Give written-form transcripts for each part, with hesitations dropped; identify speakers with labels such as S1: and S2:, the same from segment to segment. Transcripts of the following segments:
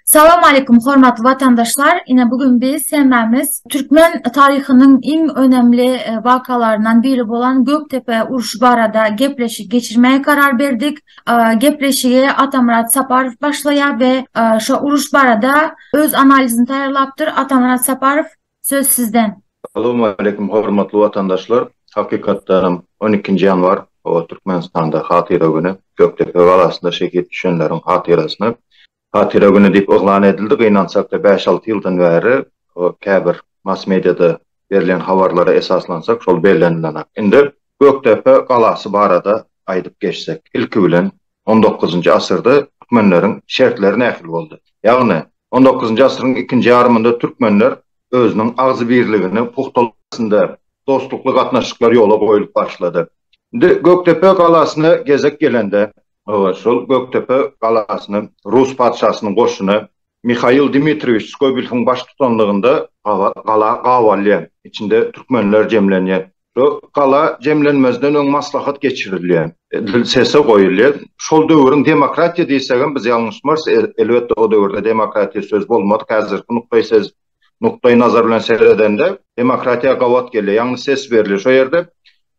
S1: Salam aleyküm hormatly vatandaşlar. Yine bugün biz hemmemiz Türkmen tarihinin en önemli vakalarından biri olan Göktepe uruşu barada gepleşik geçirmeye karar verdik. Gepleşiğe Atamurat Saparov başlaya ve şu uruş barada öz analizini tayarlaptır. Atamurat Saparov, söz sizden.
S2: Assalamu alaikum hormatly vatandaşlar. Hakikatdanem 12 yanvar o Türkmenistanda Hatyra günü Göktepe galasynda şehit düşenleriň hatyrasyny Hatyra günü diýip oglan edildi. Gynansak da 5-6 ýyldan bäri o käbir mass mediada berilen habarlara esaslansak şol bellendiler. Indi Göktepe galasy barada aýdyp geçsek. İlki bilen 19-njy asyrda Türkmenleriň şertleri nähil boldy. Ýagny 19-njy asyryň ikinji ýarymynda türkmenler özünün ağzı birligini puhtalasında dostluklu gatnaşyklar yola goýulyp başlady. Göktepe galasyna gezek gelende, şol Göktepe galasyny Rus padşasynyň goşuny Mikhail Dmitrievich Skobelýň baş tutanlygynda gala gawalýar. İçinde türkmenler jemlenýär. Şu gala jemlenmezden öň maslahat geçirilýär. Sese goýulýar. Şol döwrüň demokratiýa diýsegem biz ýalňyşmaz, elbetde o döwürde demokratiýa söz bolmady. Häzirki nuktayı nazar bilen seyredende demokratiya gawat gelýär, ýalňy ses berilýär. Şo ýerde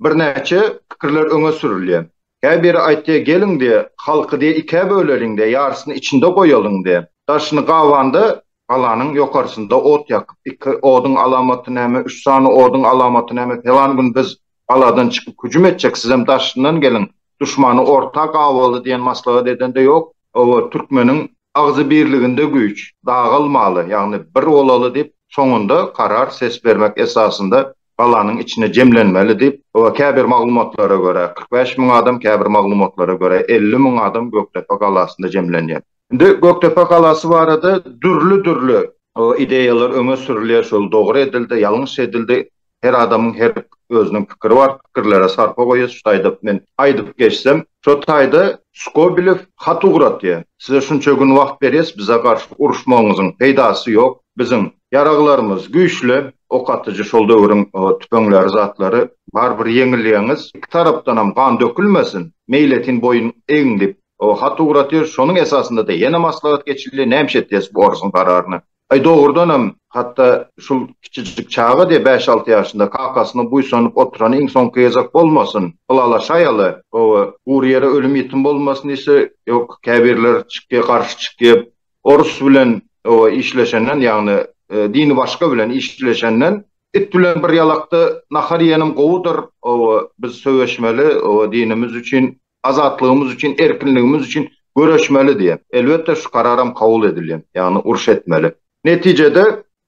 S2: bir näçe pikirler öňe sürilýär. Käbir aýtdy, geliň diýe, halky diýe iki böleliň diýe, ýarsyny içinde goýalyň diýe. Daşyny gawandy, galanyň ýokarysynda ot ýakyp, iki oduň alamaty näme, 3 sany oduň alamaty näme, falan gün biz galadan çykyp hüjüm etjek, siz hem daşyndan geliň, düşmany orta gawaly diýen maslahat edende ýok. O türkmeniň ağzı birliginde güç, dağılmalı, yani bir olalı deyip sonunda karar ses vermek esasında galanyň içine jemlenmeli deyip o käbir maglumatlara göre 45 000 adam, käbir maglumatlara göre 50 000 adam Göktepe galasynda jemlenýär. Indi Göktepe galasy barada dürlü o ideýalar öňe sürilýär, şol dogry edildi, ýalňyş edildi. Her adamın her özünün pikiri var, pikirlere sarpa goýýar. Şu taýda men aýdyp geçsem, şu taýda Skobelýew hat uğratdy. Size şunça gün wagt berýäs, bize garşy uruşmagyňyzyň peýdasy ýok. Bizim yaraglarymız güýçli, ok atyjy şol döwrüň tüpeňleri zatlary bar bir ýeňilýäňiz, iki tarapdan hem gan dökülmesin, meýletin boyun eň dip o hat uğratýar. Şonuň esasında da ýene maslahat geçirilýär, nämişet diýes bu orsun kararyny. Doğrudan hem hatta şu kiçicik çağı diye 5-6 yaşında kakasını buysanyp oturan iň soňky ýazak bolmasın, ılalaşayalı, o uğriyere ölüm yetim bolmasın ise yok, käbirler çykýar, karşı çykýar, orus bilen o işleşenden, yani dini başka bilen işleşenden et bilen bir ýalakda nahar ýenim gowudur. O biz söwüşmeli, o dinimiz üçin, azatlygymyz üçin, erkinligimiz üçin göreşmeli diye. Elbette şu kararam kabul edilýär, yani uruş etmeli. Neticede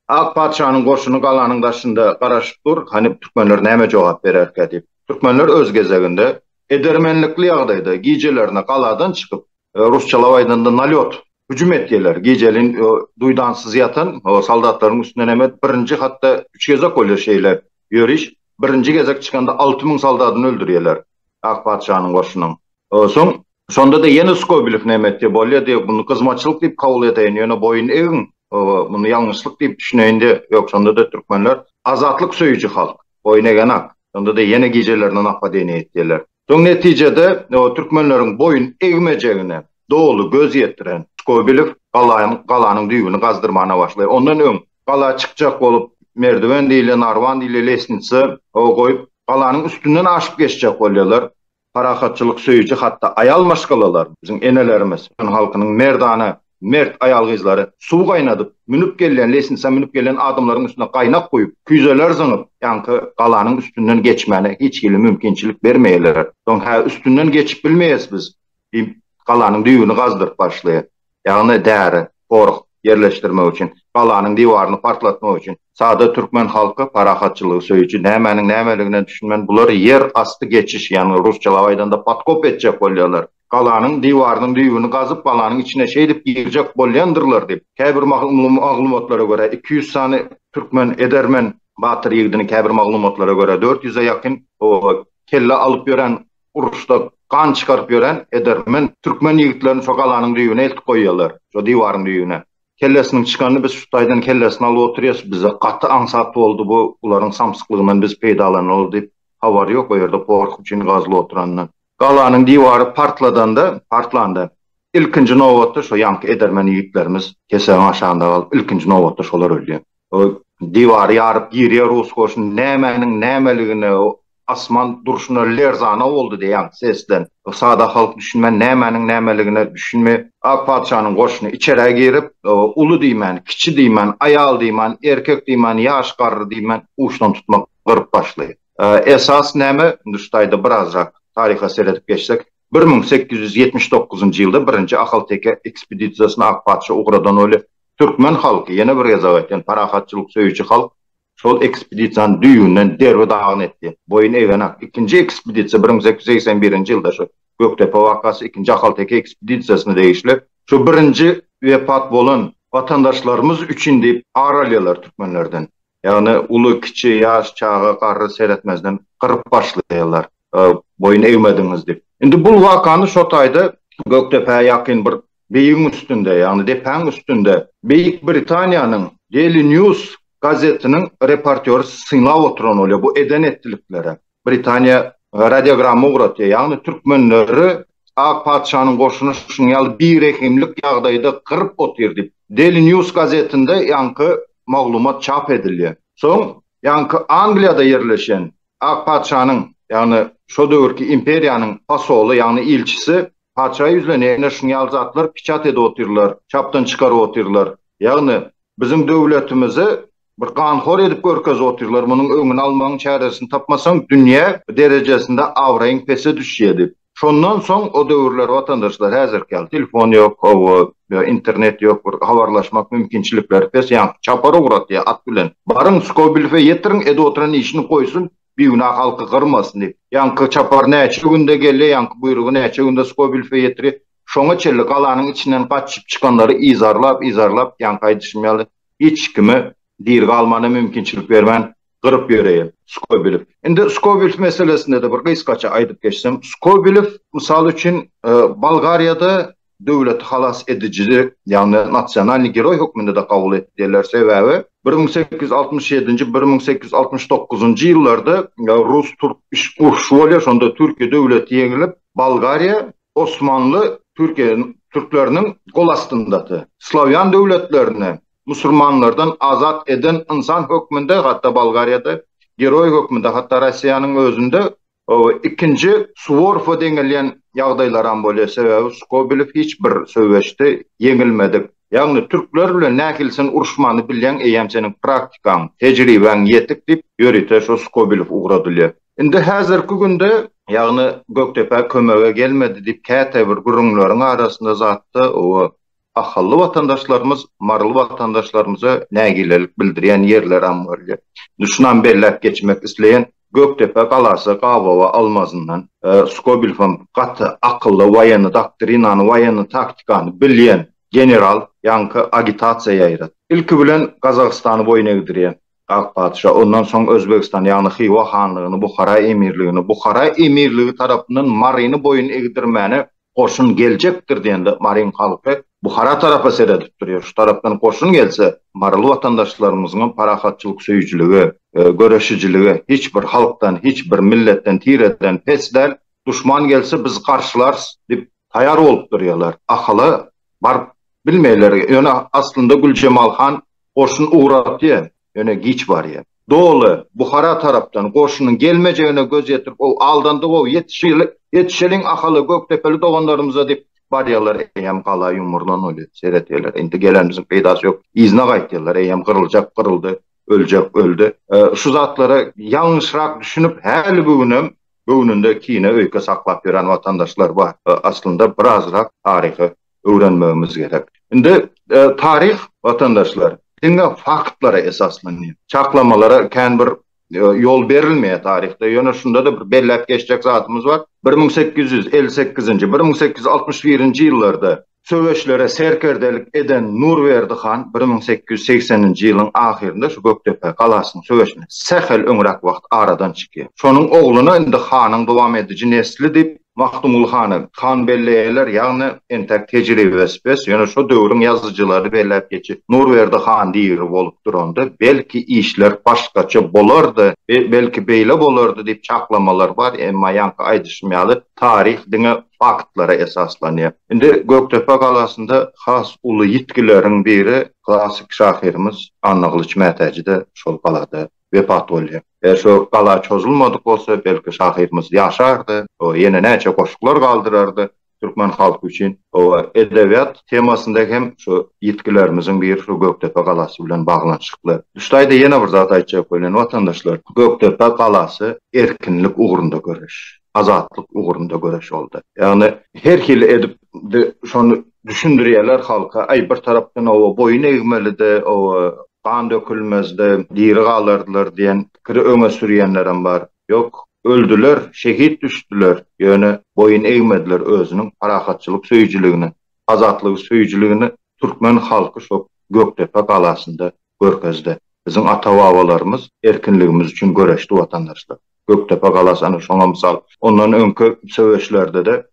S2: Ak Padşanyň goşuny galanyň daşynda garaşyp dur, hani türkmenler näme jogap bererkä diýip. Türkmenler öz gezeginde edermenlikli ýagdaýda gijelerine galadan çykyp Rusçalap aýdanda nalyot hüjüm etdiler. Gijelin duýdansyz ýatan o soldatlaryň üstüne nämet birinji hatda 3 gezek bolýar şeýler. Ýöriş birinji gezek çykanda 6000 soldatyny öldürýärler Ak Padşanyň goşunyň. Sonda da ýene Skobelýew nämet diýip bolýar diýip bunu kızmaçylyk diýip kabul edýän, ýöne boyun egiň. Bunu ýalňyşlyk diýip düşüneýinde ýok, sonda da türkmenler azatlyk söýüjü halk, boyun egenak. Sonda da ýene gijelerine napadene etdiler. Soň netijede o türkmenleriň boyun egmejegine dolu göz ýetiren Skobelýew galanyň düýbüni gazdyrmana başlaýar. Ondan öň gala çykjak bolup merdiven diýilen, arwan diýilen lesnitse o goýup galanyň üstünden aşyp geçjek bolýarlar. Parahatçılık söýüjü hatda aýal maşgalalar, bizim enelerimiz, halkynyň merdany, mert aýal gyzlary suw gaýnadyp, münüp gelen, lesnitse münüp gelen adamlaryň üstüne gaýnak goýup, küýzeler zyňyp, ýanky galanyň üstünden geçmene hiç gili mümkinçilik bermeýärler. Soň üstünden geçip bilmeýäs biz. Galanyň düýbüni gazdyryp başlaýar. Ýagny däri, goruk yerleşdirmek üçin, galanyň diýwaryny partlatmak üçin. Sada türkmen halky parahatçylygy söýüjü nämenin nämeligine düşünmän, bular yer asty geçiş, ýani rusçalap aýdanda patkop etjek bolýarlar. Galanyň diýwarynyň düýbüni gazyp galanyň içine şeýdip girjek bolýandyrlar diýip. Käbir maglumatlara göre 200 sany türkmen edermen batyr ýigidini, käbir maglumatlara göre 400'e ýakyn o kelle alyp ýören, uruşda kan çıkarıp ýören edermen türkmen ýigitlerini şo galanyň düýbüne eltip goýýarlar, şo diýwaryň düýbüne. Kellesiniň çykanyny biz şu taýdan kellesini alyp oturýas, bize gaty aňsat boldy bu, ularyň samsyklygynyň biz peýdalanýar diýip habar ýok o ýerde, pork üçin gazly oturandan. Galanyň diýwary partlandy. ilkinci nowatda şu yankı edermen yiğitlerimiz keseň aşağında kalıp ilkinci nowatda şolar ölýär. O diwary ýaryp giriýär Rus goşuny nämeligine asman duruşuna lerzana oldu diýen sesden. Sada halk düşünmän nämeligine düşünme. Ak padşanyň goşuny içeri girip ulu diýmän, kiçi diýmän, ayal diýmän, erkek diýmän, ýaş garry diýmän uşdan tutmak gyryp başlaýar. Esas näme? Duştaýda birazrak taryha seredip geçsek 1879-njy ýylda birinji Ahalteke ekspedisiýasyna ak padşa ugradan öle türkmen halky ýene bir ýazak etken parahatçylyk söýüjü halk şol ekspedisiýany düýünden derwe dagyn etdi. Boyun ewenak ikinji ekspedisiýa 1881-nji ýylda şu Göktepe wakasy ikinji Ahalteke ekspedisiýasyna degişli. Şu birinji wepat bolan vatandaşlarymyz üçin diýip aralýarlar türkmenlerden. Ýagny uly kiçi ýaş çağa garry seretmezden gyryp başlaýarlar. Boyun eýmediňiz diýip. Indi bul wakany şo taýda Göktepe'ye ýakyn bir beýiň üstünde, ýagny depäň üstünde Beýik Britaniýanyň Daily News gazetiniň reportýory syňlap oturan bolýar bu eden etdiliklere. Britaniýa radiogramma uğratýar, ýagny türkmenleri ak padşanyň goşuny şuňal bir rehimlik ýagdaýda gyryp oturdy. Daily News gazetinde ýankı maglumat çap edilýär. Soň ýankı Angliýada ýerleşen ak padşanyň ýagny şo döwürki imperiýanyň pasoly ýagny ilçisi padşa ýüzlenýär şuňal zatlar piçat edip oturýarlar, çapdan çykaryp oturýarlar. Ýagny bizim döwletimizi bir ganhor edip görkezip oturýarlar. Munyň öňüni almagyň çaresini tapmasaň dünýä derejesinde awraýyň pese düşýär. Şondan soň o döwürler vatandaşlar häzir kel telefon ýok, internet ýok, bir habarlaşmak mümkinçilikleri pes ýa çapara uğratýar at bilen. Barın Skobelfe ýetiriň edip oturan işini goýsun, biýuna halky gyrmasyn diýip. Ýankı çapar näçe günde geldi, ýankı buyrugy näçe günde Skobelfe ýetiri. Şoňa çelli galanyň içinden gaçyp çykanlary izarlap ýankı aýdyşmaly. Hiç kimi dirge almana mümkinçilik bermän gyryp ýöreýär Skobelf. Indi Skobelf meselesinde de bir gysgaça aýdyp geçsem, Skobelf mysal üçin Bolgariýada döwlet halas edicili, ýagny nasional geroy hökmünde de kabul etdiler sebäbi 1867-nji 1869-njy ýyllarda Rus-Türk urşy bolýar, şonda Türkiýe döwleti ýeňilip Bolgariýa Osmanlı Türklerinin gol astındaty. Slavyan döwletlerini musulmanlardan azat eden insan hökmünde, hatta Bolgariýada geroy hökmünde, hatta Russiýanyň özünde ikinci Suvorov deňilýän ýagdaýlar am bolýar. Sebäbi Skobelf hiç bir söwüşde ýeňilmedik. Ýagny türkler bilen nähilsin uruşmany bilýän eýem seniň praktikaň, tejribeň ýetik diýip ýörite şo Skobelf ugradylýar. Indi häzirki günde ýagny Göktepe kömege gelmedi diýip käte bir gurunlaryň arasynda zatdy o ahally vatandaşlarymız, marly vatandaşlarymyza nägilelik bildirýän ýerler am bolýar. Düşman bellep geçmek isleýän Göktepe galasy Gabawa almazyndan Skobelfň gaty akylly waýany doktrinany, waýany taktikany bilýän general ýankı agitasiýa ýaýrat. Ilki bilen Gazagystany boýun egdirýär ak padşa, ondan soň Özbegistan ýagny Xiva hanlygyny, Bukhara emirligi tarapyndan Maryny boýun egdirmäni goşun geljekdir diýende Maryn halky Bukhara tarapa seredip durýar. Şu tarapdan goşun gelse, marly vatandaşlarymyzyň parahatçylyk söýüjligi, göreşijiligi hiç bir halkdan, hiç bir milletten, tireden pesdel, düşman gelse biz karşılarız diýip taýar bolup durýarlar. Ahaly bar bilmeýler. Ýöne aslında Gülcemal Han goşun uğratdy, ýöne giç bar ýa. Dolu Bukhara tarapdan goşunyň gelmejegine göz ýetirip, o aldandy, o yetişeliň ahaly Göktepeli doganlarymyza diýip baryalar eýem gala ýumurlan öldü, seretýärler. Indi gelenimiziň peýdasy ýok. İzne gaýtdylar, eýem gyryljak, gyryldy, öljek, öldü. Şu zatlara ýalňyşrak düşünüp, häli bugününde kine öýke saklap ýören vatandaşlar bar. Aslında birazrak taryhy öwrenmegimiz gerek. Indi tarih vatandaşlar diňe faktlara esaslanýar. Çaklamalara kän bir yol berilmeýär tarihte. Ýöne şunda da bir bellep geçjek zatymyz bar. 1858-nji 1861-nji ýyllarda söwüşlere serkerdelik eden Nurberdi Han 1880-nji ýylyň ahirinde şu Göktepe galasynyň söwüşine sehel öňrek wagt aradan çykýar. Şonuň ogluny indi hanyň dowam edici nesli diýip Mahtumul Hany han belleýler, ýagny entek tejribesiz, ýöne şo döwrüň ýazyjylary bellep geçip Nurberdi Han diýiri bolup durandy. Belki işler başgaça bolardy, belki beýle bolardy diýip çaklamalar bar, emma ýanky aýdyşmaýaly tarih diňe faktlara esaslanýar. Indi Göktepe galasynda has uly ýitgileriň biri klassik şahyrymyz Annagylyç Mätäjide şol galada wepat bolýar. Şo gala çözülmedik bolsa belki şahyrymyz ýaşardy, o ýene näçe goşuklar galdyrardy türkmen halky üçin. O edebiýat temasynda hem şo ýitgilerimiziň biri şo Göktepe galasy bilen baglanşykly. Düşdaýda ýene bir zat aýtjak bolan watandaşlar, Göktepe galasy erkinlik ugrunda göreş, azatlyk ugrunda göreş oldy. Ýagny her hil edip şonu düşündirýärler halka, ay bir tarapdan o boyun eğmeli o kan dökülmezdi, diri kalırdılar diyen fikri öňe sürýänlerim bar. Yok, öldüler, şehit düştüler. Ýöne boyun eğmediler özünün parahatçılık söýüjüligini, azatlyk söýüjüligini türkmen halky şo Göktepe galasynda görkezdi. Bizim ata-babalarymız erkinligimiz üçin göreşdi watandaşlar. Göktepe galasy ana şoňa mysal. Ondan öňkü söwüşlerde de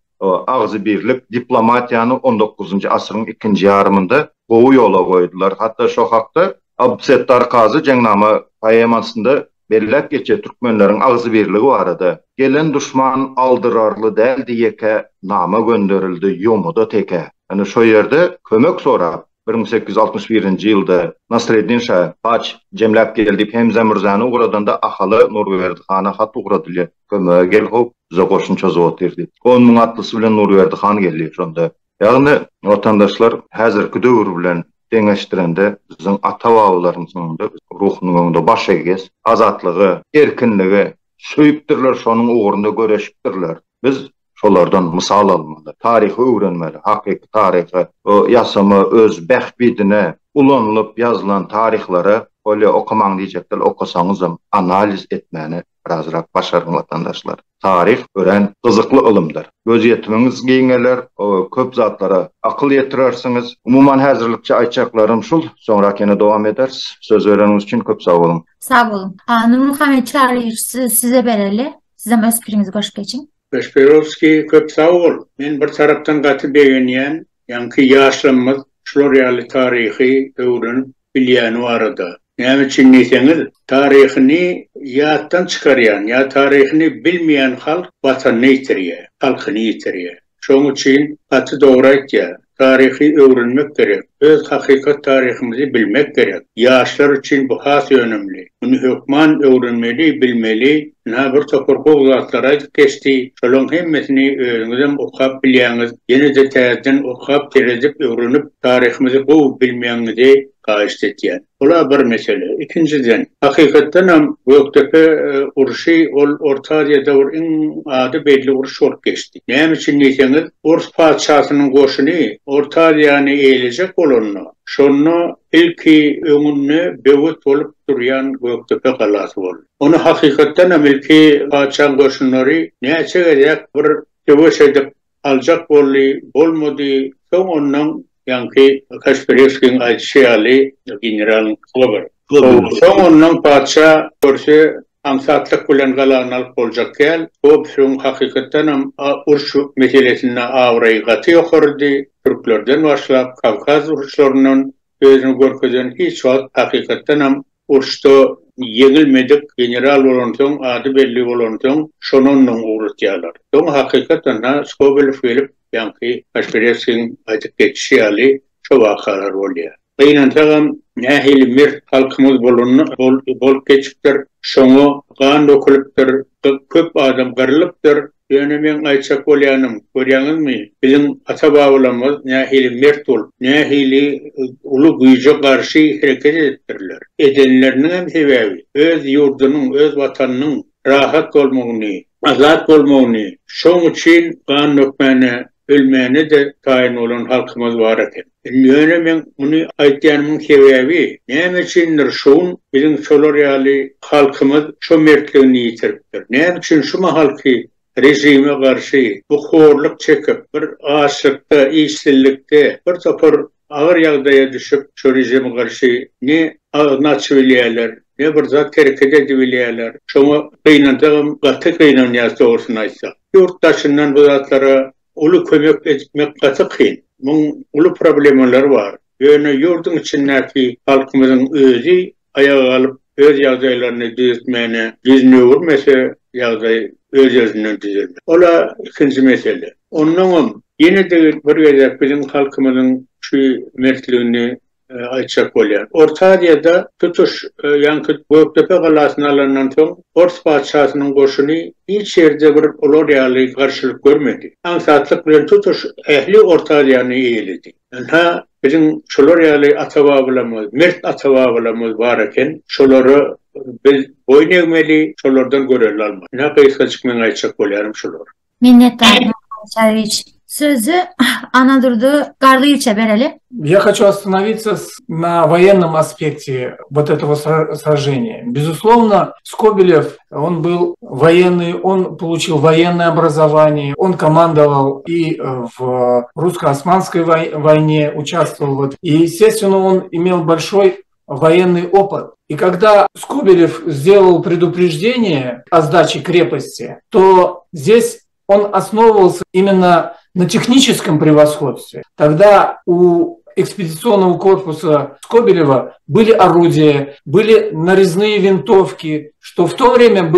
S2: agzy birlik diplomatiýany 19-njy asyryň ikinji ýarymynda gowy ýola goýdular. Hatda şo hakda Absettar Kazy Jeňnama poemasynda bellep geçe türkmenleriň agzy birligi barada. Gelen düşman aldyrarly däl diýeke nama gönderildi ýomuda teke. Ana şo ýerde kömek sorap 1861-nji ýylda Nasreddin Şah paç jemläp geldi Hemze Mirzany uguradan da ahaly Nurberdi Hana hat ugradylýar. Kömeğe gel hop bize goşunça zowat berdi. 10 000 atlysy bilen Nurberdi Han geldi şonda. Ýagny watandaşlar häzirki döwür bilen deňeşdirende bizim ata-babalarymyzyň ruhunyň öňünde baş egez, azatlygy, erkinligi söýüpdirler, şonuň ugrunda göreşipdirler. Biz şolardan mysal almaly, taryhy öwrenmeli, hakyky taryhy, o ýasamy öz bähbidine ulanlyp ýazylan taryhlary öyle okumaň diýjekler, okusaňyzam analiz etmäni birazrak başaryn watandaşlar. Tarih ören gyzykly ilmdir. Göz ýetmeňiz giňeler, o köp zatlara akyl ýetirersiňiz. Umuman häzirlikçe aýtjaklarym şul, soňra kene dowam ederiz. Söz öwreniňiz üçin köp sag bolun.
S1: Sag bolun. Nur Muhammed Çarly size bereli. Size öz pikiriňizi goşup geçin.
S3: Kasperovski köp sag bol. Men bir tarapdan gaty beýenýän, ýanky ýaşlarymyz şol ýaly tarihy öwrün bilýän barada. Näme üçin diýseňiz, taryhyny ýatdan çykarýan, ýa taryhyny bilmeýän halk watanyny ýitirýär, halkyny ýitirýär. Şoň üçin gaty dogry aýtýar, taryhy öwrenmek gerek, öz hakykat taryhymizi bilmek gerek. Ýaşlar üçin bu has önemli. Muny hökman öwrenmeli, bilmeli. Näme bir toporku zatlara geçdi. Şolaň hemmesini özüňizem okap bilýäňiz, ýene-de täzeden okap terezip öwrenip taryhymizi gowy bilmeýäňizi gaýyş etýän. Ola bir mesele. İkinciden, hakykatdan hem Göktepe uruşy ol Orta Aziýada iň ady belli uruş bolup geçdi. Näme üçin diýseňiz, Urs padşahynyň goşuny Orta Aziýany eýlejek bolany, şonu ilki öňünde bewet bolup durýan Göktepe galasy boldy. Onu hakykatdan hem ilki padşahyň goşunlary näçe gerek bir dewes edip aljak boldy, bolmady, soň ondan ýanky Kasperovskiň aýtşaly general Klober. Soň ondan padşa görse ansatlyk bilen galany alyp boljak kel, o şoň hakykatdan hem uruş meselesine awray gaty ýokardy. Türklerden başlap Kavkaz uruşlarynyň özüni görkezden hiç wagt hakykatdan hem uruşda ýegilmedik general bolan soň, ady belli bolan soň şonundan uğratýarlar. Soň hakykatdan Skobelov gelip ýanky Kasperovskiň aýtyp geçýärli şo wakalar bolýar. Beýnen tagam nähili mir halkymyz bolup geçipdir, şoňa gan dökülipdir, köp adam garlypdyr. Ýöne men aýtjak bolýanym, görýäňizmi? Bizim ata-babalarymyz nähili mert bolup, nähili uly güýje garşy hereket etdirler. Edenleriniň hem sebebi öz ýurdunyň, öz watanynyň rahat bolmagyny, azat bolmagyny, şoň üçin gan dökmäni, ölmäni de taýin bolan halkymyz bar eken. Ýöne men muny aýtýanymyň sebebi näme üçindir şoň bizim şolar ýaly halkymyz şo mertligini ýitiripdir. Näme üçin şu halky rejime karşı bu horluk çekip bir aşıkta, işsizlikte bir topar ağır ýagdaýa düşüp şu rejime karşı ne naçveliyerler, ne bir zat terk edebilýärler. Şoňa gynandygym gaty gynanýar dogrusyny aýtsak. Yurtdaşyndan bu zatlara uly kömek etmek gaty kyn. Muň uly problemler var. Ýöne ýurdun içindäki halkymyzyň özü ayağa alıp öz ýagdaýlaryny düzeltmäne yüzüne vurmasa ýagdaý öz özünden düzelmez. Ola ikinji mesele. Ondan ýene de bir gezek bizim halkymyzyň şu mertligini aýtsak bolýar. Orta Aziýada tutuş ýanky Göktepe galasyna alandan soň Ors padşahynyň goşuny hiç ýerde bir ular ýaly garşylyk görmedi. Ansatlyk bilen tutuş ähli Orta Aziýany eýledi. Ha bizim şolar ýaly atababylarymyz, mert atababylarymyz bar eken, şolary biz boyun eýmeli, şolardan göreli almaly. Näme kysgaçyk men aýtsak bolýarym şolar.
S1: Minnettarım Şaýryç. Sözü Anadurdu Garlyýeçe bereli.
S4: Я хочу остановиться на военном аспекте вот этого сражения. Безусловно, Скобелев, он был военный, он получил военное образование, он командовал и в русско-османской войне, участвовал. И, естественно, он имел большой военный опыт. И когда Скобелев сделал предупреждение о сдаче крепости, то здесь он основывался именно на техническом превосходстве. Тогда у экспедиционного корпуса Скобелева были орудия, были нарезные винтовки, что в то время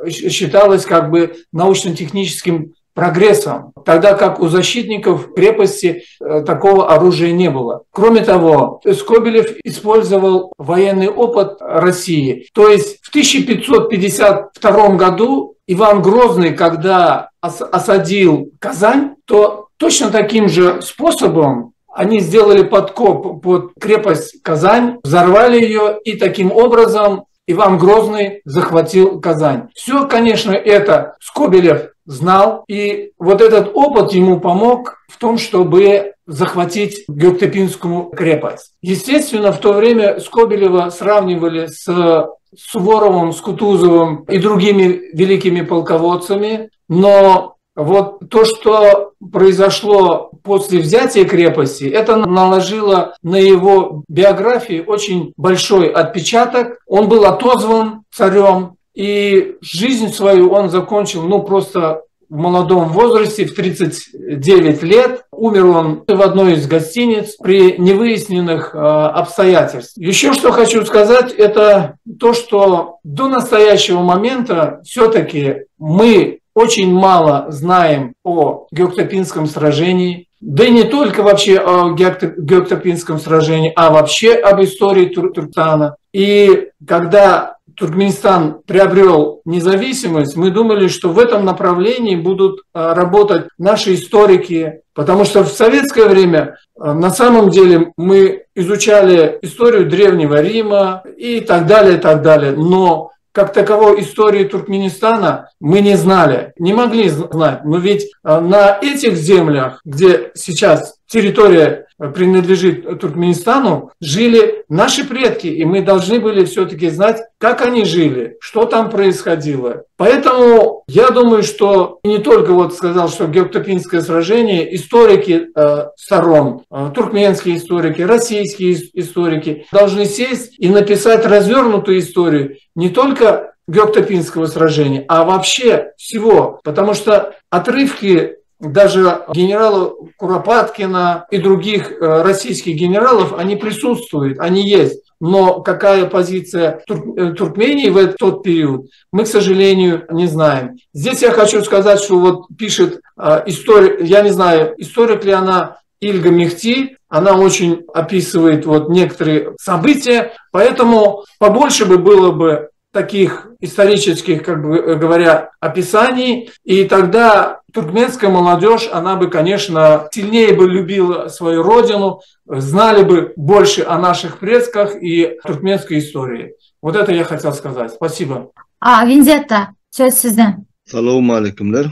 S4: считалось как бы научно-техническим прогрессом, тогда как у защитников крепости такого оружия не было. Кроме того, Скобелев использовал военный опыт России. То есть в 1552 году Иван Грозный, когда осадил Казань, то точно таким же способом они сделали подкоп под крепость Казань, взорвали ее, и таким образом Иван Грозный захватил Казань. Все, конечно, это Скобелев знал, и вот этот опыт ему помог в том, чтобы захватить Гёктепинскую крепость. Естественно, в то время Скобелева сравнивали с Суворовым, с Кутузовым и другими великими полководцами, но вот то, что произошло после взятия крепости, это наложило на его биографию очень большой отпечаток. Он был отозван царем, и жизнь свою он закончил, просто в молодом возрасте, в 39 лет. Умер он в одной из гостиниц при невыясненных обстоятельствах. Еще что хочу сказать, это то, что до настоящего момента все-таки мы очень мало знаем о Гёктепинском сражении, да и не только вообще о Гёктепинском сражении, а вообще об истории Туркестана. И когда Туркменистан приобрел независимость, мы думали, что в этом направлении будут работать наши историки, потому что в советское время на самом деле мы изучали историю Древнего Рима и так далее, но как таковой истории Туркменистана мы не знали, не могли знать. Но ведь на этих землях, где сейчас территория принадлежит Туркменистану, жили наши предки, и мы должны были все-таки знать, как они жили, что там происходило. Поэтому я думаю, что не только сказал, что Гёктепинское сражение, историки сторон, туркменские историки, российские историки должны сесть и написать развернутую историю не только Гёктепинского сражения, а вообще всего, потому что отрывки даже генерала Куропаткина и других российских генералов, они присутствуют, они есть. Но какая позиция Туркмении в тот период, мы, к сожалению, не знаем. Здесь я хочу сказать, что пишет историк, я не знаю, историк ли она, Ильга Мехти, она очень описывает некоторые события, поэтому побольше было бы таких исторических, как бы говоря, описаний, и тогда туркменская молодежь, она бы, конечно, сильнее бы любила свою родину, знали бы больше о наших предках и туркменской истории. Вот это я хотел сказать. Спасибо.
S1: Винзетта, söz sizden.
S5: Selamun aleykümler.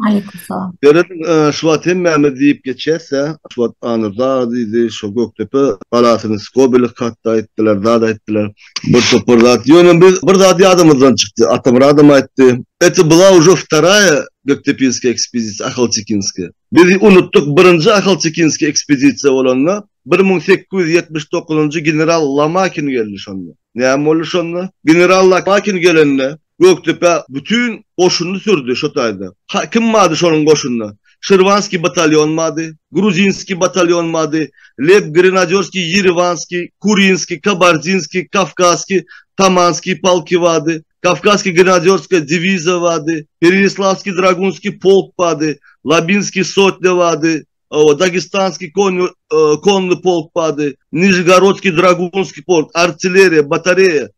S1: Aleykümselam.
S5: Benim Şuvat Hemmemi deyip geçerse, Şuvat Anırda dedi, şu Göktepe Galasını Skobel'ı katta ettiler, da ettiler. Bir topırdat. Yönüm bir zat yadımızdan çıktı, Атамыр adam etti. Это была уже вторая Göktepinская экспедиция, Ахалтекинская. Biz unuttuk birinci Ахалтекинская экспедиция olanla 1879 general Lamakin geldi şonda. Näme bolýar şonda? Generallar makin gelenle Göktepe bütün koşununu sürdü şu tayda. Kim madı şonun koşununa? Şirvanski batalyon madı, Gruzinski batalyon madı, Lev Grenadyorski, Yerevanski, Kurinski, Kabardinski, Kafkaski, Tamanski palki vardı. Kafkaski Grenadyorska diviza vardı. Переяславский Dragunski polk vardı. Labinski sotля vardı. Dagestanski konlu polk vardı. Nижегородский Dragunski polk, artilleriya, batareya,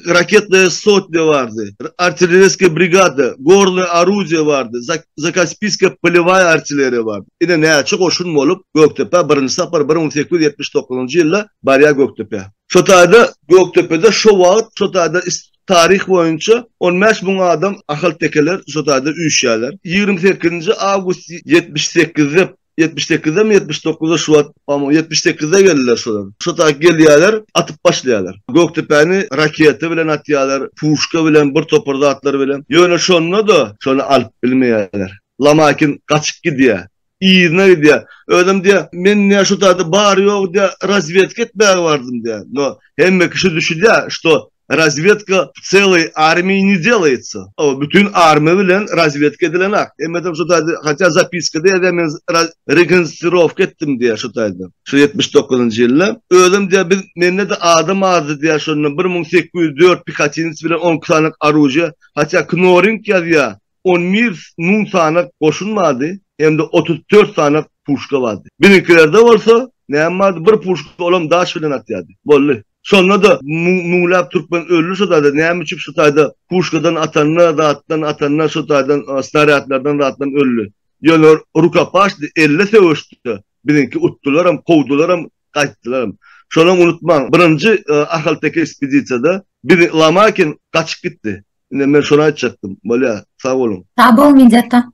S5: raketная sotля vardı. Artilleriskая brigada, горное орудие vardı. Zakaspiyska полевая artilleriya vardı. Yine ne açık koşun olup Göktepe 1. Sapar 1879 yılda Barya Göktepe. Şu tayda Göktepe'de şu vaat, şu tayda tarih boyunca 15 bin adam akıl tekeler, şu tayda üşyalar. 28. Ağustos 78'de 78'de mi 79'da Şubat ama 78'de geldiler şuradan. Şurada geliyorlar, atıp başlıyorlar. Göktepe'ni raketi bilen atıyorlar, puşka bilen, bir toparda atlar bilen. Yöne şonuna da şonu alıp bilmeyorlar. Lamakin kaçık gidiyor. İğne gidiyor. Ödüm diye, men ne şu tadı bağırıyor diye, razvedka etmeye vardım diye. Но hem kişi düşünüyor, что разведка в целой армии не делается. Bütün army bilen разведка edilen ak. Emedem şu tadı, hatta zapiskada ya ben rekonstrüktif ettim diye şu tadı. Şu 79. yılda. Ödüm diye, men ne de adam adı diye şunun 1804 Picatinnic bilen 10 tane aruje, hatta Knoring ya diye 11 tane koşunmadı. Hem de 34 tane puşka vardı. Birinkilerde varsa ne vardı? Bir puşka olam daş bilen atıyordu. Bollu. Sonra da Muğlap Türkmen ölürse da ne mi çık şu tayda puşkadan atanlar da atanlar şu taydan snaryatlardan da atan ölü. Yani Rukapaş'tı 50 sevişti. Birinki uttularım, kovdularım, kaçtılarım. Şunu unutmam. Birinci Ahalteki ekspedisiyada bir Lamakin kaçıp gitti. Ben şunu açacaktım. Böyle sağ olun.
S1: Sağ olun Midyat'ta.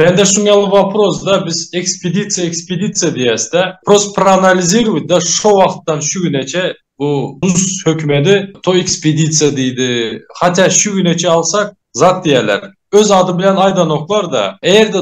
S6: Менде шумел вопрос, да, biz ekspeditsiya diyes de, просто проанализировать, да, şu vaqtdan şu güneçe bu Rus hökümeti to ekspeditsiya deydi. Hatta şu güneçe alsak zat diyeler. Öz adı bilen aydanoklar da, eğer de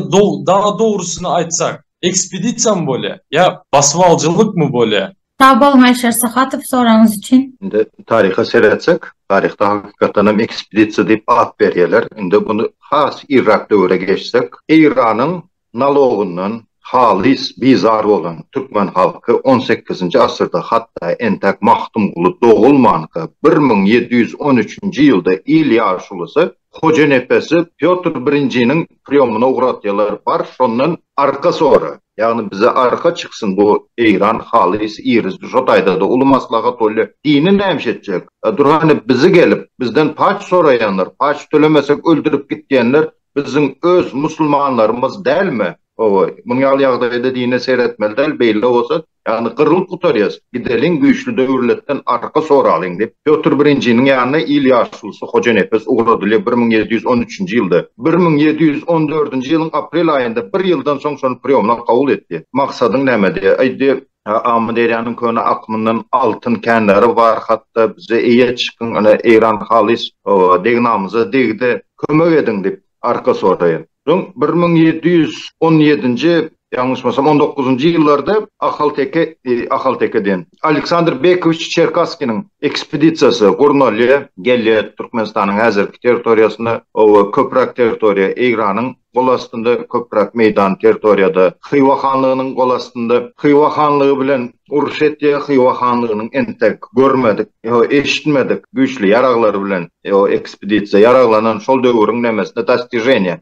S6: daha doğrusunu aytsak, ekspeditsiya mı böyle? Ya basıvalcılık mı böyle?
S1: Sağ olun Ayşer Sahatov soranız için.
S2: Şimdi tarihe seyretsek, tarihte hakikaten ekspeditsiya deyip ad veriyorlar. Şimdi bunu has Irak dövrüne geçsek, İran'ın naloğundan halis bizar olan Türkmen halkı 18. asırda hatta entek Mahtumkulu doğulmanka 1713. yılda İlyas ulusu Hoca Nefesi Pyotr Birinci'nin priyomuna uğratıyorlar var. Ondan arka sonra. Yani bize arka çıksın bu İran halis iriz. Jotayda da ulu maslahat olu dini neymiş edecek? Durhane bizi gelip bizden paç sorayanlar, paç tölemesek öldürüp gittiyenler bizim öz Müslümanlarımız değil mi? Bunu yağdayda dine seyretmelidir belli olsa yani kırılıp kutarıyız. Gidelim güçlü devletten arka sonra alın deyip Pyotr Birinci'nin yanına İlyaslısı Hoca Nefes uğradılar 1713. yılda. 1714. yılın April ayında bir yıldan sonra priyomla kabul etti. Maksadın ne diye? Aydı Ahmadiyyanın köyüne akımından altın kenarı var hatta bize iyi çıkın İran halis degnamıza degde kömek edin deyip arka sorayın. 1717. yanlışmasam 19. yıllarda Akhalteke'den Aleksandr Bekovich Cherkaski'nin ekspedisiyası Gurnolya geldi Türkmenistan'ın hazırki teritoriyasında köprak teritoriya İran'ın kol astında köprak meydan teritoriyada Xiva Hanlığı'nın kol astında Xiva Hanlığı bilen uruş ettiği Xiva Hanlığı'nın entek görmedik, eşitmedik güçlü yaraqları bilen ekspedisiya yaraqlanan şol dövrün nemesine dostижение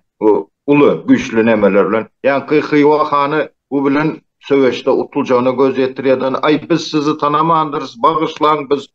S2: ulu güçlü nemeler bilen yani Xiva Hanı bu bilen söveçte utulacağına göz yetiriyeden ay biz sizi tanamandırız bağışlan biz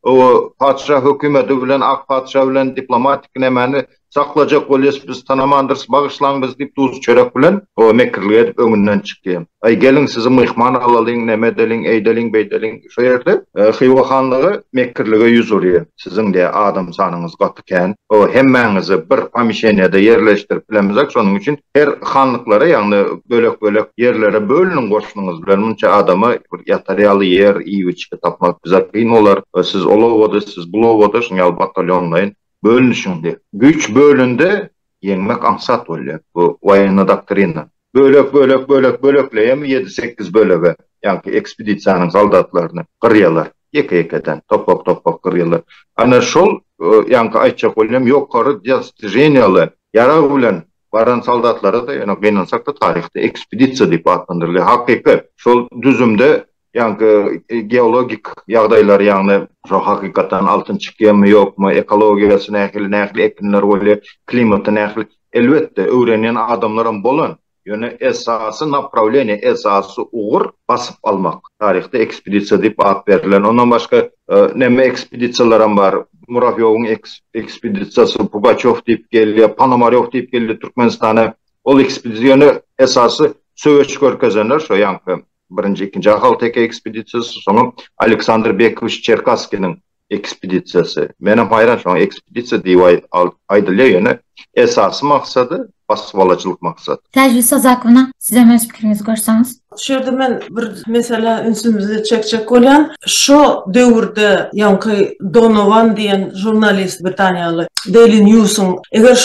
S2: padişah hükümeti bilen ak padişah bilen diplomatik nemeni saklacak olyes biz tanamandırız bağışlan biz deyip tuz çörek bilen mekirliğe edip önünden çıkayım. Ay gelin sizi mihman alalım nemedelin eydelin beydelin şu yerde Xiva Hanlığı mekirliğe yüz oluyor. Sizin de adam sanınız katıken hemmenizi bir pamişeniyede yerleştirip bilemizek sonun için her hanlıklara yani bölük yerlere bölünün koşunuz bilen bunca adamı yataryalı yer iyi içki tapmak bize kıyın olar. Siz olovada siz bulovada şunyal batalyonlayın. Bölünüşün diye. Güç bölünde yenmek ansat oluyor. Bu vayanı doktrina. Bölükleyem 7-8 bölüge. Yani ekspedisiyanın soldatlarını kırıyorlar. eken topak kırılır. Ana şol yankı aytjak bolsam ýokary dostижениýaly ýara bilen baran soldatlara da ýa-ni gynansak da tarihte ekspedisiýa diýip adlandyrylýar. Hakyky şol düzümde yankı geologik ýagdaýlar ýagny şo hakykatan altyn çykýarmy ýokmy, ekologiýasy nähili ekinler bolýar, klimaty nähili elbetde öwrenýän adamlaram bolan. Ýöne esasy направление, esasy ugur basyp almak. Tarihte ekspedisiýa diýip ad berilen. Ondan başga näme ekspedisiýalaram bar. Muravyowyň ekspedisiýasy, Pugaçow diýip gelýär, Ponomaryow diýip gelýär Türkmenistana. Ol ekspedisiýany esasy söwüç görkezenler şo ýankı 1-nji 2-nji Ahal-Teke ekspedisiýasy, soňra Aleksandr Bekovich Cherkasskynyň ekspedisiýasy. Menem haýran şo ekspedisiýa diýip aýdylýar ýöne esasy maksady basyp alaçylyk maksady.
S1: Tecrübe Sazakowna, size öz pikirinizi görseňiz.
S7: Şu yerda men bir mesela ünsümüzde çekçek olan şu döwürde ýanky Donovan diyen jurnalist Britaniýaly Daily News'un eger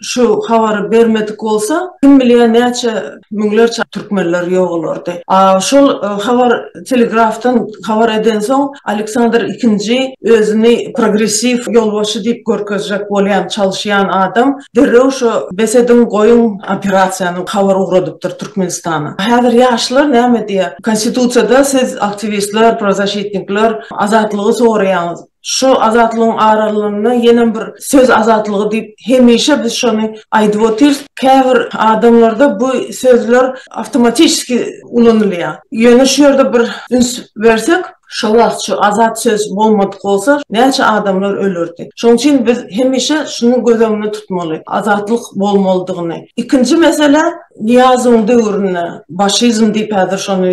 S7: şu habary bermedik bolsa kim bilýär näçe müňlerçe türkmenler ýok bolardy. Şol habar Telegrafdan habar eden soň Aleksandr II özüni progressiv ýolbaşy diýip görkezjek bolýan çalışýan adam derrew şu besedin goýun operasiýany habar ugradypdyr Türkmenistana. Häzir ýaşlar näme diýär? Konstitusiýada siz aktivistler, prozashytnikler azatlygy soraýaňyz. Şu azatlygyň aralygyny ýene bir söz azatlygy diýip hemişe biz şonu aýdyp otyrs. Käbir adamlarda bu sözler awtomatiki ulanylýar. Ýöne şu ýerde bir üns bersek, şu wagt şu azat söz bolmadyk bolsa, näçe adamlar ölürdi. Şoň üçin biz hemişe şunu gözlemde tutmaly. Azatlyk bolmalydygyny. Ikinji mesele Niyazyň döwrüne başyzm diýip häzir şonu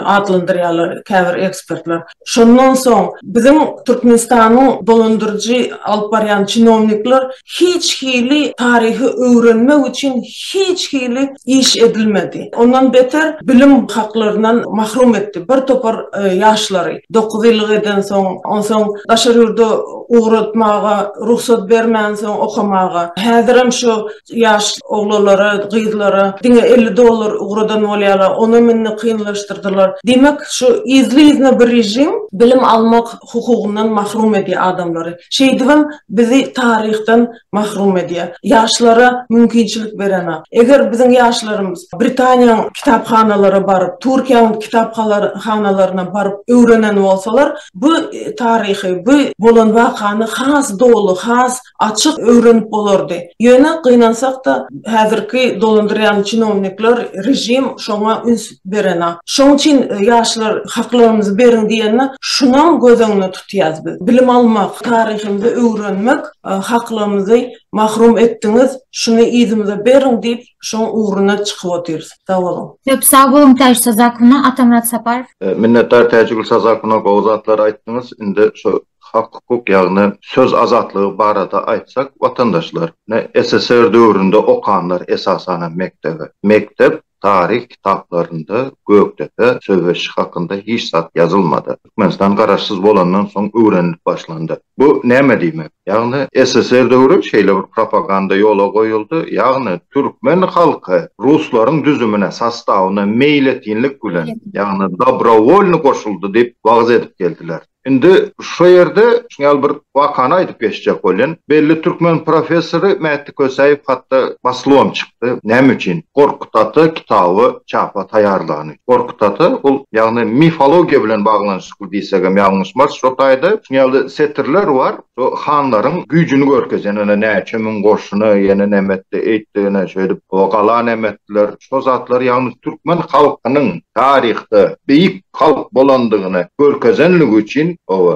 S7: adlandyrýarlar käbir ekspertler. Şondan soň bizim Türkmenistanyň dolandyrjy alyp barýan çinovnikler hiç hili tarihi öwrenmek üçin hiç hili iş edilmedi. Ondan beter bilim haklarından mahrum etdi. Bir topar ýaşlary 9 ýyllyk eden soň, onsoň daşary ýurda uğratmaga, ruhsat bermän soň okamaga. Häzirim şu ýaş oglanlara, gyzlara diňe $50 uğradan bolýarlar, onu meni kynlaşdyrdylar. Demek şu izli bir rejim bilim almak hukukyndan mahrum edýär adamlary. Şeýdibim bizi tarihten mahrum edýär. Ýaşlara mümkinçilik berenä. Eger biziň ýaşlarymyz Britaniýanyň kitaphanalaryna baryp, Türkiýanyň kitaphanalaryna baryp öwrenen bolsalar, bu tarihi, bu bolan wakany has dolu, has açyk öwrenip bolardy. Ýöne gynansak da häzirki dolandyrýan çinovnikler rejim şoňa üns berenä. Şoň üçin ýaşlar haklarymyzy berin diýende şundan gözüňde tutýaz biz. Bilim almak, tarihimizi öwrenmek, haklarymyzy mahrum etdiňiz, şunu ýzymize berin diýip şoň uğruna çykyp otyrs. Sag bolun.
S1: Köp sag bolun Tecrübe Sazakowna, Atamurat Saparow.
S2: Minnetdar Tecrübe Sazakowna gowzatlar aýtdyňyz. Indi şu hak hukuk ýagny söz azatlygy barada aýtsak, watandaşlar SSR döwründe okanlar esasanan mektep tarih kitaplarında Göktepe söwüşi hakynda hiç zat yazılmadı. Türkmenistan garaşsyz bolandan soň öwrenilip başlandı. Bu näme diýmek? Ýagny SSR döwrü şeýle bir propaganda ýola goýuldy. Ýagny türkmen halky ruslaryň düzümine, sastawyna meýletýinlik bilen, ýagny dobrovolny goşuldy diýip wagz edip geldiler. Indi şu ýerde şuňal bir wakany aýdyp geçjek bolan. Belli türkmen professory Mähdi Köseýew hatda basylym çykdy. Näme üçin? Korkut kitaby çapa taýýarlany. Korkut ol ýagny mifologiýa bilen baglanşykly diýsegem ýalňyşmaz. Şo taýda şuňal setirler bar. O hanlaryň güýjüni görkezen, näçe min goşuny ýene nämetde eýtdigine şeýle okalan nämetler. Şo zatlar ýagny türkmen halkynyň tarihde beýik halk bolandygyny görkezenligi üçin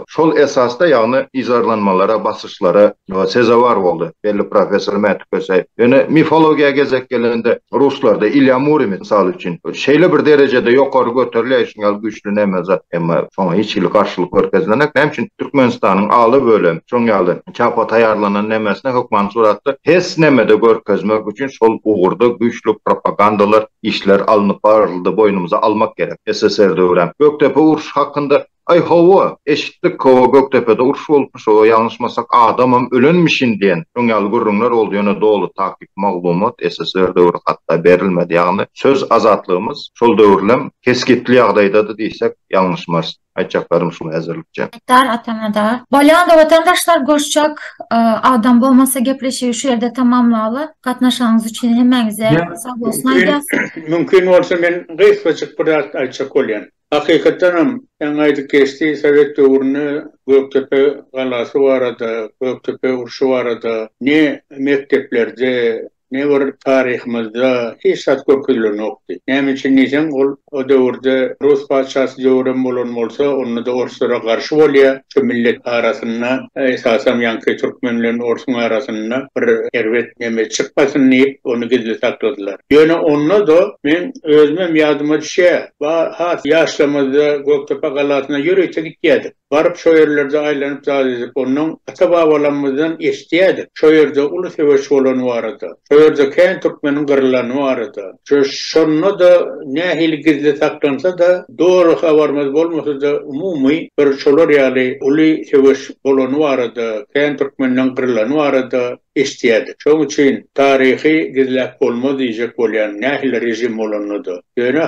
S2: şol esasda ýagny izarlanmalara, basışlara sezewar boldy. Belli professor Mähdi Köseýew. Ýöne mifologiýa gezek gelende ruslarda Ilya Muromets misal üçin şeýle bir derejede ýokary göterilýär, şuňal güýçli näme zat, emma şoňa hiç hili garşylyk görkezlenek. Näme üçin Türkmenistanyň aly bölüm şoňaly çapa taýýarlanan nämesine hökman suratda hes nämede görkezmek üçin şol ugurda güýçli propagandalar işler alınıp baryldy, boýnumuza almak gerek. SSR döwrem Göktepe uruş hakynda ay hawa eşitlik hawa Göktepe'de uruş bolmuş, o ýalňyşmasak adamam ölenmişin diýen şoňal gurrunlar boldy. Ýöne dolu takip maglumat SSR döwrü hatda berilmedi. Ýagny söz azatlygymız şol döwürlem keskitli ýagdaýda diýsek ýalňyşmaz. Aytjaklarym şu häzirlikçe.
S1: Dar atamada. Bolýanda vatandaşlar goşjak adam bolmasa gepleşigi şu ýerde tamamlaly. Gatnaşaňyz üçin hemmeňize sag bolsun aýdýas.
S3: Mümkin bolsa men gysgaçyk bir aýtjak bolýan. Hakikaten en aydık geçti Sovet döwrüne Göktepe galasy barada, Göktepe urşu barada ne mekteplerde ne bir tarihimizde hiç sat köpülen yoktu. Näme üçin diýsem o döwürde Rus paçasy döwrüm bolan bolsa onu da Orslara garşy bolýar. Şu millet arasynda esasam ýanky türkmenlerin Orsun arasynda bir erwet näme çykmasyn diýip onu gizli sakladylar. Ýöne onu da men özüme ýadyma düşýär. Has ýaşlamada Göktepe galasyna ýürüýse gitýärdik. Barıp şo ýerlerde aýlanyp zat onun ata-babalarymyzdan eşdiýärdik. Şo ýerde uly seweş bolan barada. Şo ýerde kän türkmeniň gyrylany barada. Şonu da nähili gizli saklansa da doğru habarymyz bolmasa da umumy bir şolar ýaly uly seweş bolan barada, kän türkmeniň gyrylany barada eşdiýärdik. Şoň üçin tarihi gizlep bolmaz diýjek bolýan nähili rejim bolanydy. Ýöne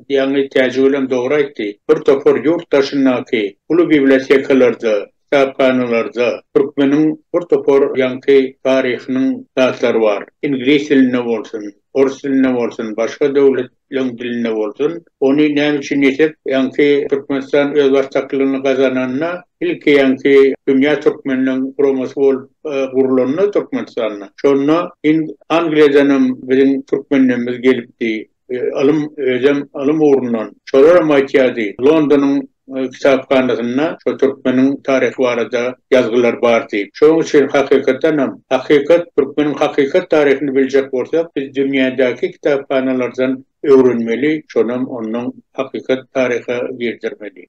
S3: ýa-ni täjribem dogry aýtdy. Bir topar ýurtdaşyndaky uly bibliotekalarda, kitapxanalarda türkmeniň bir topar ýanky tarihiniň datlary bar. İngiliz diline bolsun, Rus diline bolsun, başga döwletlerin diline bolsun. Onu näme üçin ýetip, ýanky Türkmenistan öz başçylygyny gazananyna ilki ýanky dünýä türkmeniniň promosi bolup gurulanyna Türkmenistanyna. Şonu Angliýadan biziň türkmenlerimiz gelipdi. Alım uğrundan. Şolara maýtýardy. Londonyň kitapxanasyna şu türkmeniň taryhy barada ýazgylar bar diýip. Şoň üçin hakykat türkmeniň hakykat taryhyny biljek bolsak, biz dünýädäki kitapxanalardan öwrenmeli, şonam onuň hakykat taryhy girdirmeli.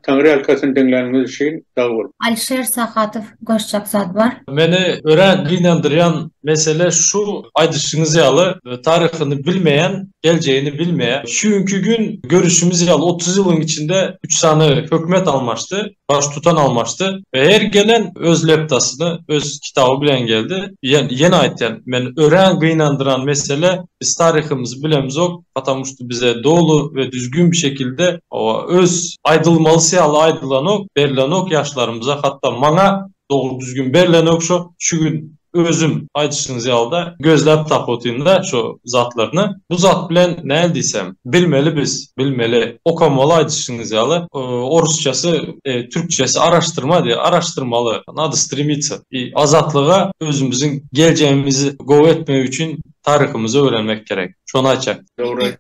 S3: Taňry alkasyny dinleýänimiz üçin sag bolun.
S1: Alişer Sahatyw goşjak zat bar.
S6: Meni ören gynandyrýan mesele şu aýdyşyňyz ýaly taryhyny bilmeýän, geleceğini bilmeýän. Şu günkü gün görüşümüz ýaly 30 ýylyň içinde 3 sany hökümet almaşdy, baş tutan almaşdy ve her gelen öz leptasyny, öz kitaby bilen geldi. Ýene aýtýan, men ören gynandyran mesele biz taryhymizi bilemizok, atamuşdy bize dolu ve düzgün bir şekilde öz aýdylmalysy ýaly aýdylanok, berilenok ýaşlarymyza, hatta maňa dogry düzgün berilenok şu gün özüm aýdyşyňyz ýalda gözläp tapotynda şu zatlaryny. Bu zat bilen näme diýsem, bilmeli, okamaly aýdyşyňyz ýaly. Orusçasy, türkçesi araştırmalı. Nady stремиться. Azatlyga özümüziň geleceğimizi gowy etmek üçin taryhymyzy öwrenmek gerek. Şonu aýtjak.
S3: Dogry.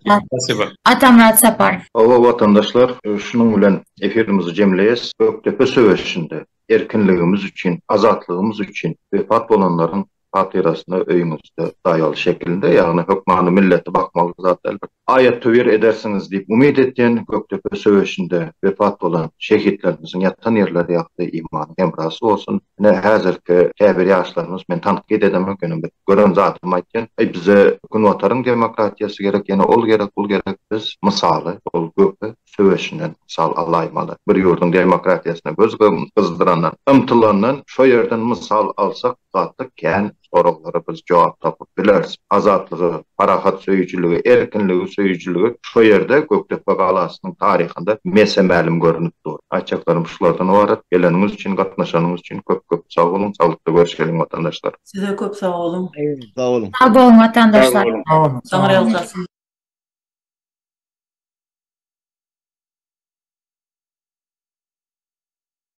S1: Atamrat Saparov.
S2: Ova vatandaşlar, şunun bilen efirimizi jemleýäs. Göktepe söweşinde erkinligimiz üçin, azatlygymız üçin wepat bolanlaryň hatirasyna öýüňizde daýaly şekilde, ýagny hökmany milleti bakmaly zat elbet. Aýat töwer edersiniz diýip umyt etden Göktepe söweşinde wepat bolan şehitlerimiziň ýatan ýerleri ýakdy imany hemrasy bolsun. Häzirki käbir ýaşlarymyz men tanqid edemem gören zatym aýtgan. Bize gün wataryň demokratiýasy gerek, ýene ol gerek, bul gerek. Biz misaly ol Göktepe söweşinden misal alaýmaly. Bir ýurdun demokratiýasyna göz gızdırandan, ymtylandan şo ýerden misal alsak zatlyk kän soralara biz jogap tapyp bilersiz. Azatlygy, parahat söýüjüligi, erkinligi söýüjüligi şo ýerde Göktepe galasynyň taryhynda mesemälim görünip dur. Aýtjaklarym şulardan ibaret. Geleniňiz üçin, gatnaşanyňyz üçin köp sag bolun. Saglyklykda görüşelim vatandaşlar.
S7: Size köp sag olun.
S5: Sağ olun.
S1: Sag bolun vatandaşlar.
S4: Tamam.
S7: Taňry alkasyn.